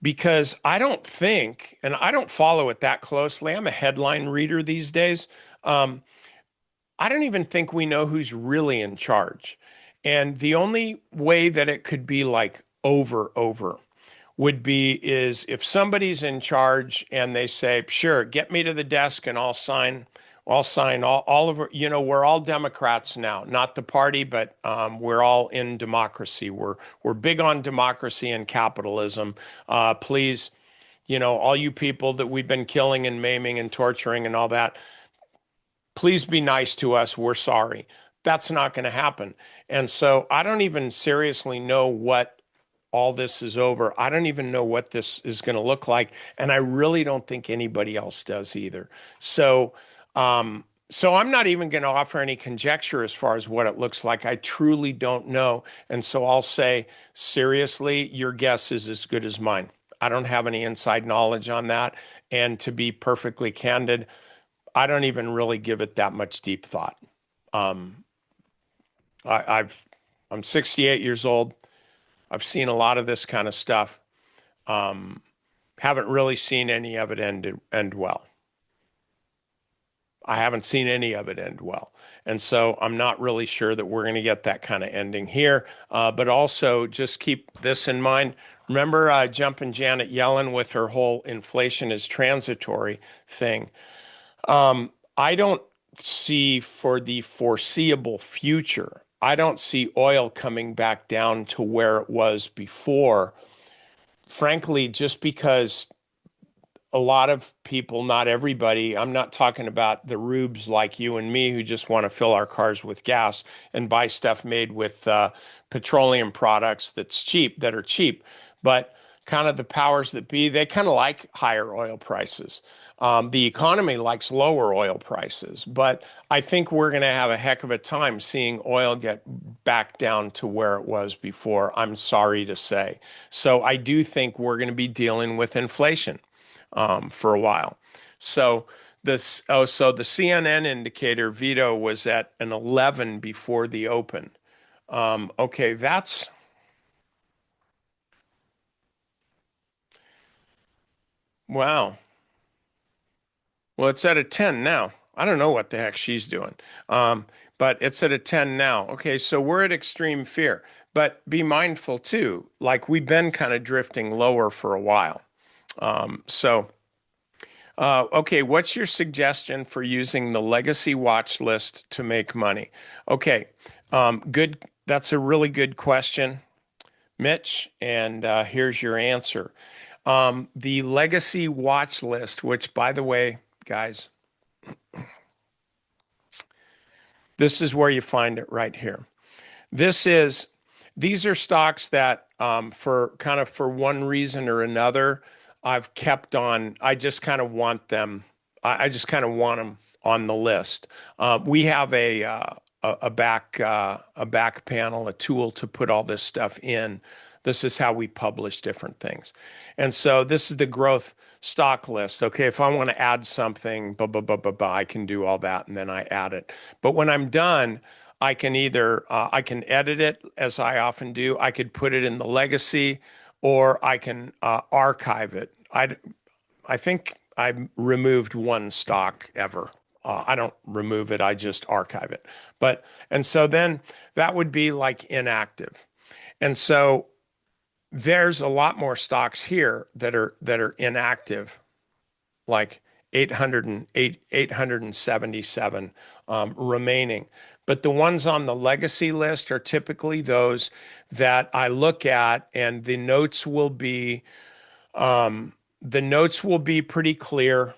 because I don't think, and I don't follow it that closely. I'm a headline reader these days. Um, I don't even think we know who's really in charge. And the only way that it could be like over would be is if somebody's in charge and they say, sure, get me to the desk and I'll sign all of we're all Democrats now, not the party, but we're all in democracy. We're big on democracy and capitalism. Please, all you people that we've been killing and maiming and torturing and all that, please be nice to us. We're sorry. That's not going to happen. And so I don't even seriously know what all this is over. I don't even know what this is going to look like. And I really don't think anybody else does either. So I'm not even going to offer any conjecture as far as what it looks like. I truly don't know. And so I'll say, seriously, your guess is as good as mine. I don't have any inside knowledge on that. And to be perfectly candid, I don't even really give it that much deep thought. Um, I'm 68 years old. I've seen a lot of this kind of stuff. Um, haven't really seen any of it end well. I haven't seen any of it end well. And so I'm not really sure that we're going to get that kind of ending here. But also just keep this in mind. Remember jumping Janet Yellen with her whole inflation is transitory thing. I don't see for the foreseeable future, I don't see oil coming back down to where it was before. Frankly, just because a lot of people, not everybody, I'm not talking about the rubes like you and me who just want to fill our cars with gas and buy stuff made with petroleum products that are cheap, but kind of the powers that be, they kind of like higher oil prices. The economy likes lower oil prices, but I think we're going to have a heck of a time seeing oil get back down to where it was before, I'm sorry to say. So I do think we're going to be dealing with inflation for a while. So so the CNN indicator Vito was at an 11 before the open. Okay, that's wow. Well, it's at a 10 now. I don't know what the heck she's doing. But it's at a 10 now. Okay, so we're at extreme fear. But be mindful too, like we've been kind of drifting lower for a while. Okay, what's your suggestion for using the legacy watch list to make money? Okay, good. That's a really good question, Mitch. And here's your answer. The legacy watch list, which, by the way, guys, this is where you find it right here. This is these are stocks that for kind of for one reason or another, I've kept on. I just kind of want them. I just kind of want them on the list. We have a back panel, a tool to put all this stuff in. This is how we publish different things. And so this is the growth stock list. Okay, if I want to add something, I can do all that and then I add it. But when I'm done, I can either I can edit it as I often do. I could put it in the legacy, or I can archive it. I think I removed one stock ever. I don't remove it, I just archive it. And so then that would be like inactive. And so there's a lot more stocks here that are inactive, like 877 remaining. But the ones on the legacy list are typically those that I look at, and the notes will be pretty clear.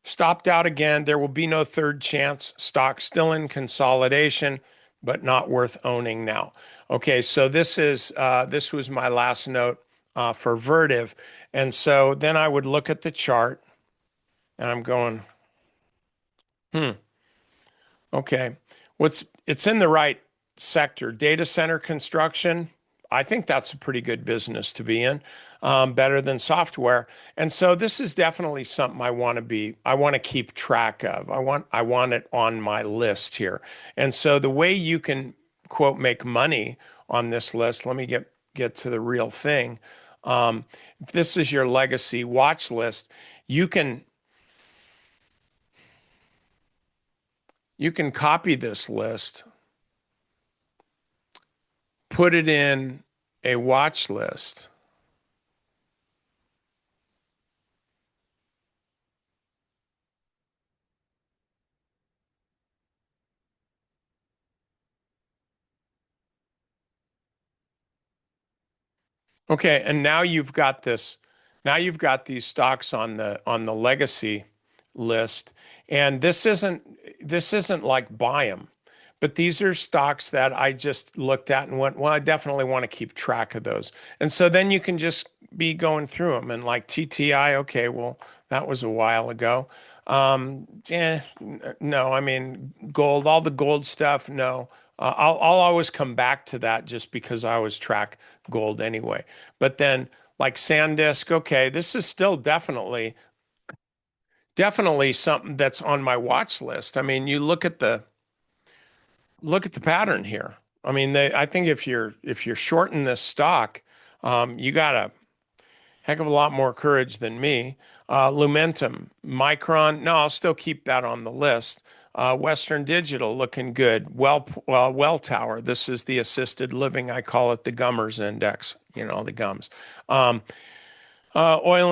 Stopped out again. There will be no third chance. Stock still in consolidation, but not worth owning now. Okay, so this was my last note for Vertiv, and so then I would look at the chart, and I'm going, hmm. Okay. It's in the right sector. Data center construction, I think that's a pretty good business to be in, better than software. And so this is definitely something I want to keep track of. I want it on my list here. And so the way you can quote make money on this list, let me get to the real thing. If this is your legacy watch list, you can you can copy this list, put it in a watch list. Okay, and now you've got these stocks on the legacy list, and this isn't like buy them, but these are stocks that I just looked at and went, well, I definitely want to keep track of those. And so then you can just be going through them and like TTI, okay, well, that was a while ago. No, I mean gold, all the gold stuff, no. I'll always come back to that just because I always track gold anyway. But then like SanDisk, okay, this is still definitely something that's on my watch list. I mean, you look at the pattern here. I mean, I think if you're shorting this stock, you got a heck of a lot more courage than me. Lumentum, Micron, no, I'll still keep that on the list. Western Digital looking good. Well Tower, this is the assisted living. I call it the Gummers Index, the gums. Oil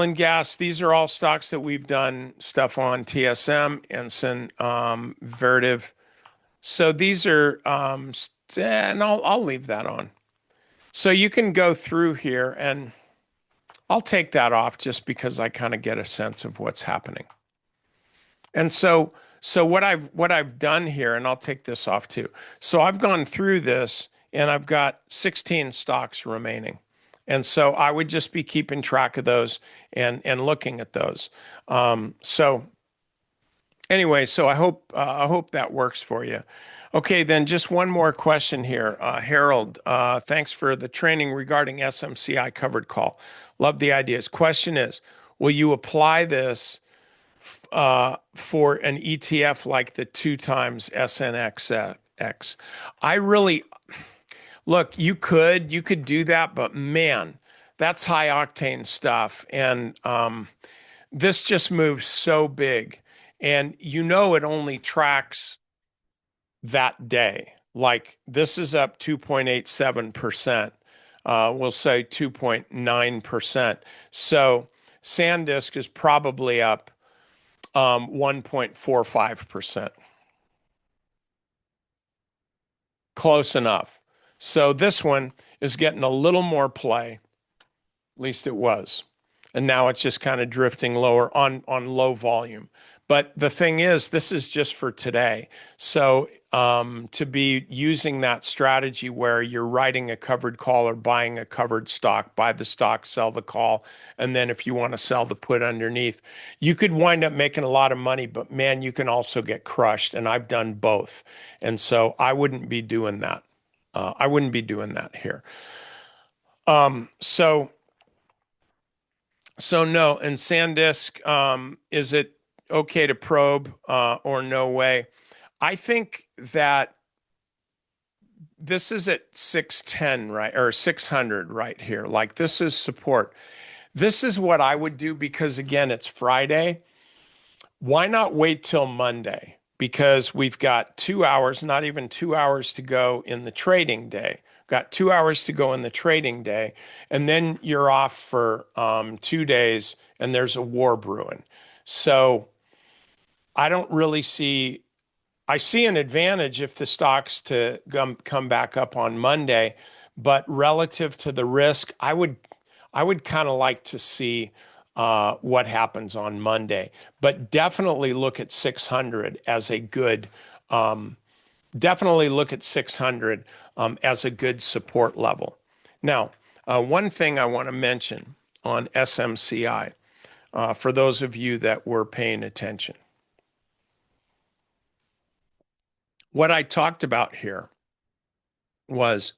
and gas, these are all stocks that we've done stuff on. TSM, Ensign, Vertiv. So these are, and I'll leave that on. So you can go through here and I'll take that off just because I kind of get a sense of what's happening. And so what I've done here, and I'll take this off too. So I've gone through this and I've got 16 stocks remaining. And so I would just be keeping track of those and looking at those. So anyway, so I hope that works for you. Okay, then just one more question here. Harold, thanks for the training regarding SMCI covered call. Love the ideas. Question is, will you apply this for an ETF like the two times SNXX? I really look, you could do that, but man, that's high octane stuff. And this just moves so big. And it only tracks that day. Like this is up 2.87%. We'll say 2.9%. So SanDisk is probably up 1.45%. Close enough. So this one is getting a little more play, at least it was. And now it's just kind of drifting lower on low volume. But the thing is, this is just for today. So to be using that strategy where you're writing a covered call or buying a covered stock, buy the stock, sell the call, and then if you want to sell the put underneath, you could wind up making a lot of money, but man, you can also get crushed. And I've done both. And so I wouldn't be doing that. I wouldn't be doing that here. So no, and SanDisk, is it okay to probe or no way? I think that this is at 610, right? Or 600 right here. Like this is support. This is what I would do because again, it's Friday. Why not wait till Monday? Because we've got 2 hours, not even 2 hours to go in the trading day. Got 2 hours to go in the trading day, and then you're off for 2 days, and there's a war brewing. So I don't really see. I see an advantage if the stocks to come back up on Monday, but relative to the risk, I would kind of like to see what happens on Monday. But definitely look at 600 as a good. Definitely look at 600 as a good support level. Now, one thing I want to mention on SMCI for those of you that were paying attention. What I talked about here was,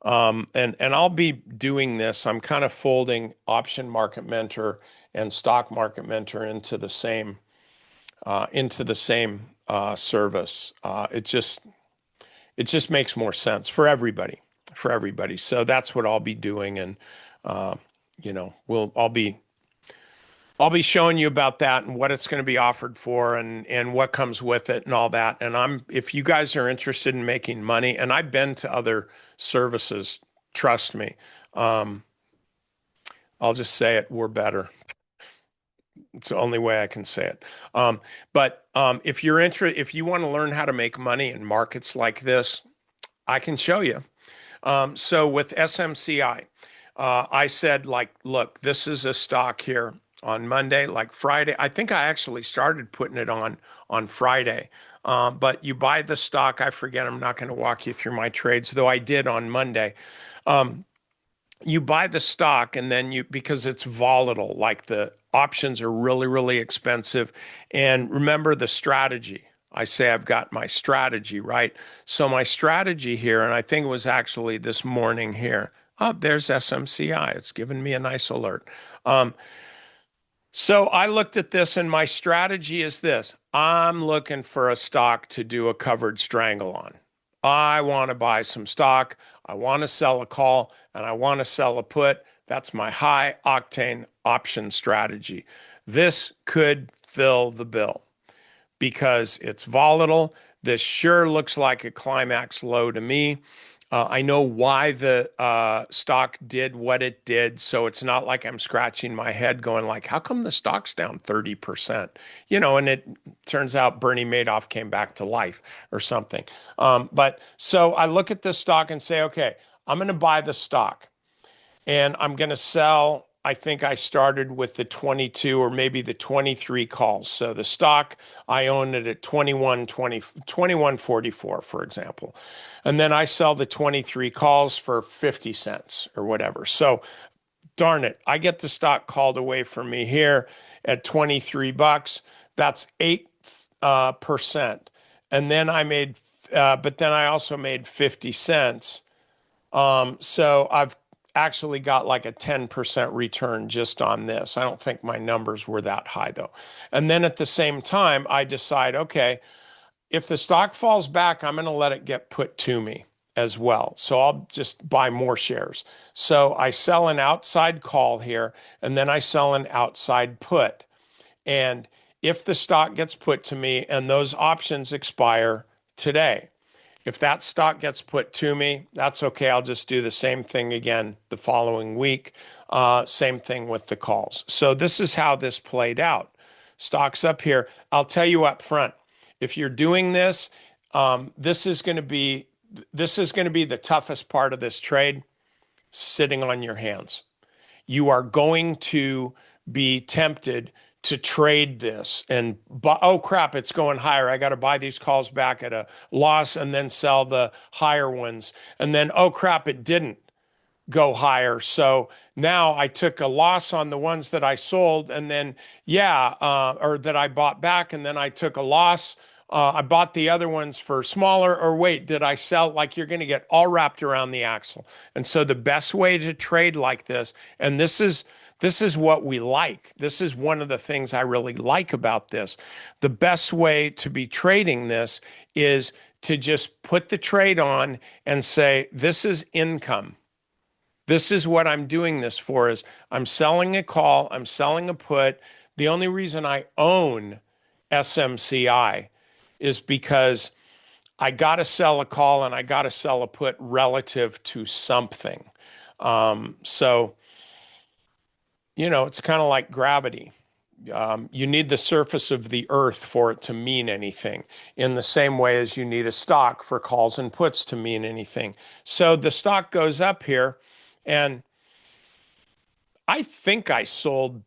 and I'll be doing this. I'm kind of folding Option Market Mentor and Stock Market Mentor into the same service. It just makes more sense for everybody, for everybody. So that's what I'll be doing, and I'll be showing you about that and what it's going to be offered for and what comes with it and all that. And if you guys are interested in making money, and I've been to other services, trust me, I'll just say it, we're better. It's the only way I can say it. But if you want to learn how to make money in markets like this, I can show you. So with SMCI, I said, like, look, this is a stock here on Monday, like Friday. I think I actually started putting it on Friday. But you buy the stock. I forget. I'm not going to walk you through my trades, though I did on Monday. You buy the stock and then because it's volatile, like the options are really, really expensive. And remember the strategy. I say I've got my strategy, right? So my strategy here, and I think it was actually this morning here. Oh, there's SMCI. It's given me a nice alert. So I looked at this and my strategy is this. I'm looking for a stock to do a covered strangle on. I want to buy some stock. I want to sell a call and I want to sell a put. That's my high octane option strategy. This could fill the bill because it's volatile. This sure looks like a climax low to me. I know why the stock did what it did, so it's not like I'm scratching my head going like, how come the stock's down 30%? And it turns out Bernie Madoff came back to life or something. But so I look at this stock and say, okay, I'm going to buy the stock and I'm going to sell. I think I started with the 22 or maybe the 23 calls. So the stock, I own it at 21.44, for example. And then I sell the 23 calls for 50 cents or whatever. So darn it, I get the stock called away from me here at 23 bucks. That's 8%. And then but then I also made 50 cents. So I've actually got like a 10% return just on this. I don't think my numbers were that high though. And then at the same time, I decide, okay, if the stock falls back, I'm going to let it get put to me as well. So I'll just buy more shares. So I sell an outside call here, and then I sell an outside put. And if the stock gets put to me and those options expire today, if that stock gets put to me, that's okay. I'll just do the same thing again the following week. Same thing with the calls. So this is how this played out. Stocks up here. I'll tell you up front, if you're doing this, this is going to be the toughest part of this trade, sitting on your hands. You are going to be tempted to trade this and oh crap, it's going higher. I got to buy these calls back at a loss and then sell the higher ones. And then, oh crap, it didn't go higher. So now I took a loss on the ones that I sold and then, or that I bought back. And then I took a loss. I bought the other ones for smaller, or wait, did I sell? Like you're going to get all wrapped around the axle. And so the best way to trade like this, and this is what we like. This is one of the things I really like about this. The best way to be trading this is to just put the trade on and say, this is income. This is what I'm doing this for, is I'm selling a call, I'm selling a put. The only reason I own SMCI is because I got to sell a call and I got to sell a put relative to something. So, it's kind of like gravity. You need the surface of the earth for it to mean anything, in the same way as you need a stock for calls and puts to mean anything. So the stock goes up here, and I think I sold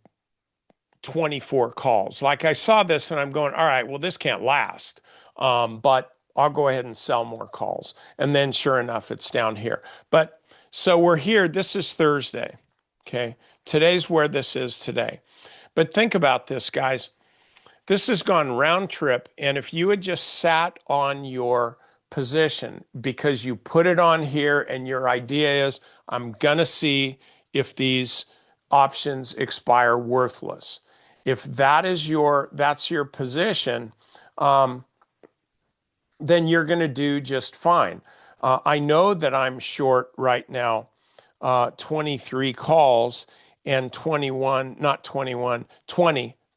24 calls. Like I saw this and I'm going, all right, well, this can't last. But I'll go ahead and sell more calls. And then sure enough, it's down here. But so we're here. This is Thursday. Okay. Today's where this is today. But think about this, guys. This has gone round trip. And if you had just sat on your position because you put it on here and your idea is, I'm going to see if these options expire worthless. If that's your position, then you're going to do just fine. I know that I'm short right now, 23 calls and 20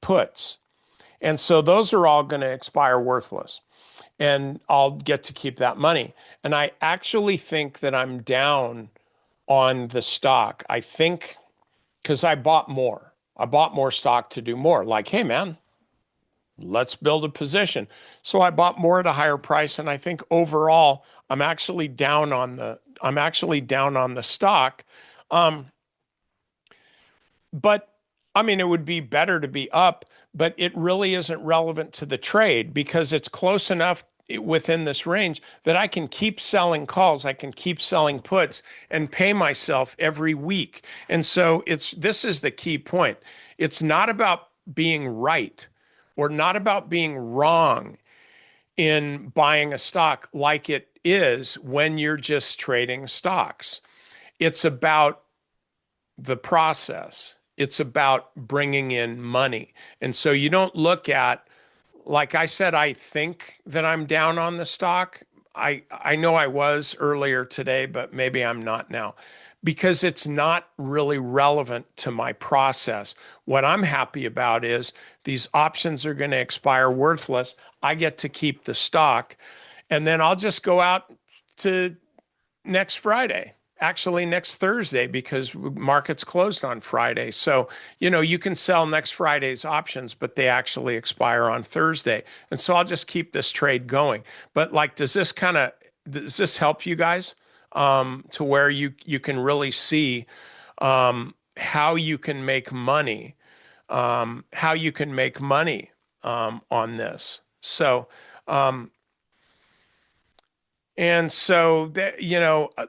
puts. And so those are all going to expire worthless. And I'll get to keep that money. And I actually think that I'm down on the stock. I think because I bought more. I bought more stock to do more. Like, hey, man, let's build a position. So I bought more at a higher price. And I think overall, I'm actually down on the stock. But I mean, it would be better to be up, but it really isn't relevant to the trade because it's close enough within this range that I can keep selling calls, I can keep selling puts and pay myself every week. And so this is the key point. It's not about being right or not about being wrong in buying a stock like it is when you're just trading stocks. It's about the process. It's about bringing in money. And so you don't look at, like I said, I think that I'm down on the stock. I know I was earlier today, but maybe I'm not now because it's not really relevant to my process. What I'm happy about is these options are going to expire worthless. I get to keep the stock, and then I'll just go out to next Friday. Actually, next Thursday, because market's closed on Friday. So, you can sell next Friday's options, but they actually expire on Thursday. And so I'll just keep this trade going. But does this help you guys? to where you can really see how you can make money, how you can make money on this. So, and so that,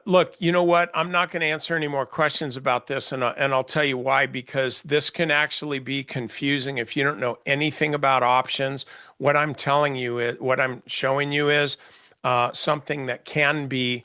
look, you know what? I'm not going to answer any more questions about this, and I'll tell you why, because this can actually be confusing if you don't know anything about options. What I'm telling you is, what I'm showing you is something that can be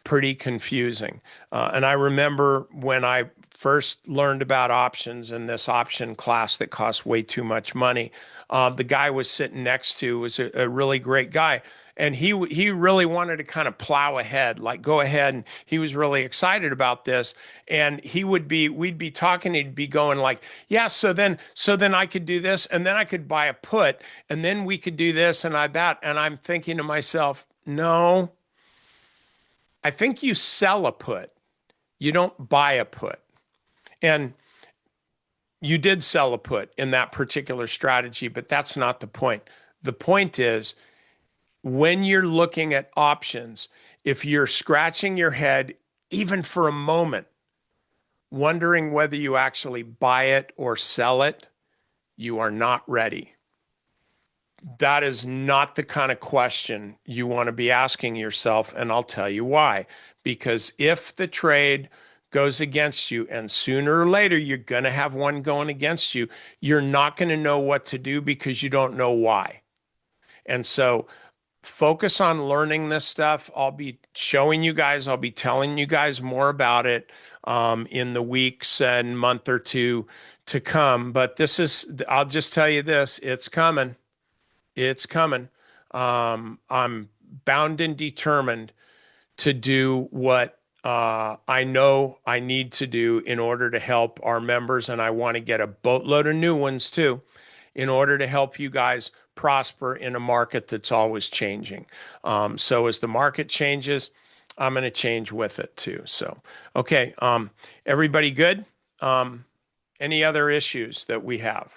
pretty confusing. And I remember when I first learned about options in this option class that cost way too much money, the guy was sitting next to was a really great guy. And he really wanted to kind of plow ahead, like go ahead. And he was really excited about this. And we'd be talking, he'd be going like, yeah, so then I could do this, and then I could buy a put, and then we could do this and that. And I'm thinking to myself, no, I think you sell a put. You don't buy a put. And you did sell a put in that particular strategy, but that's not the point. The point is when you're looking at options, if you're scratching your head, even for a moment, wondering whether you actually buy it or sell it, you are not ready. That is not the kind of question you want to be asking yourself, and I'll tell you why. Because if the trade goes against you, and sooner or later you're going to have one going against you, you're not going to know what to do because you don't know why. And so focus on learning this stuff. I'll be showing you guys, I'll be telling you guys more about it in the weeks and month or two to come. But I'll just tell you this, it's coming. It's coming. I'm bound and determined to do what I know I need to do in order to help our members, and I want to get a boatload of new ones too, in order to help you guys prosper in a market that's always changing. So as the market changes, I'm going to change with it too. So, okay, everybody good? Any other issues that we have?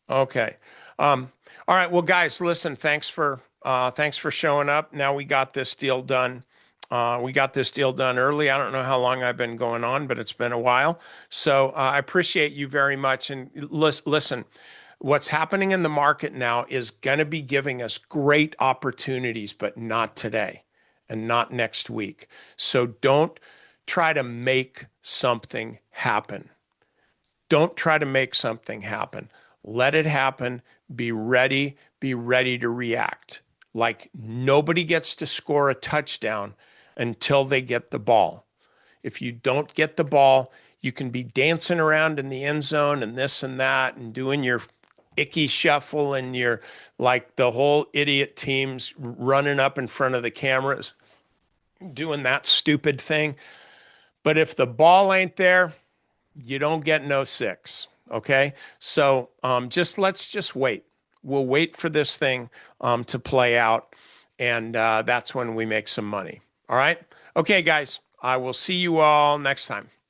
Okay. All right. Well, guys, listen, thanks for showing up. Now we got this deal done. We got this deal done early. I don't know how long I've been going on, but it's been a while. So I appreciate you very much. And listen, what's happening in the market now is going to be giving us great opportunities, but not today and not next week. So don't try to make something happen. Don't try to make something happen. Let it happen. Be ready to react. Like nobody gets to score a touchdown until they get the ball. If you don't get the ball, you can be dancing around in the end zone and this and that and doing your icky shuffle and your like the whole idiot teams running up in front of the cameras doing that stupid thing. But if the ball ain't there, you don't get no six. Okay. So let's just wait. We'll wait for this thing to play out. And that's when we make some money. All right. Okay, guys. I will see you all next time.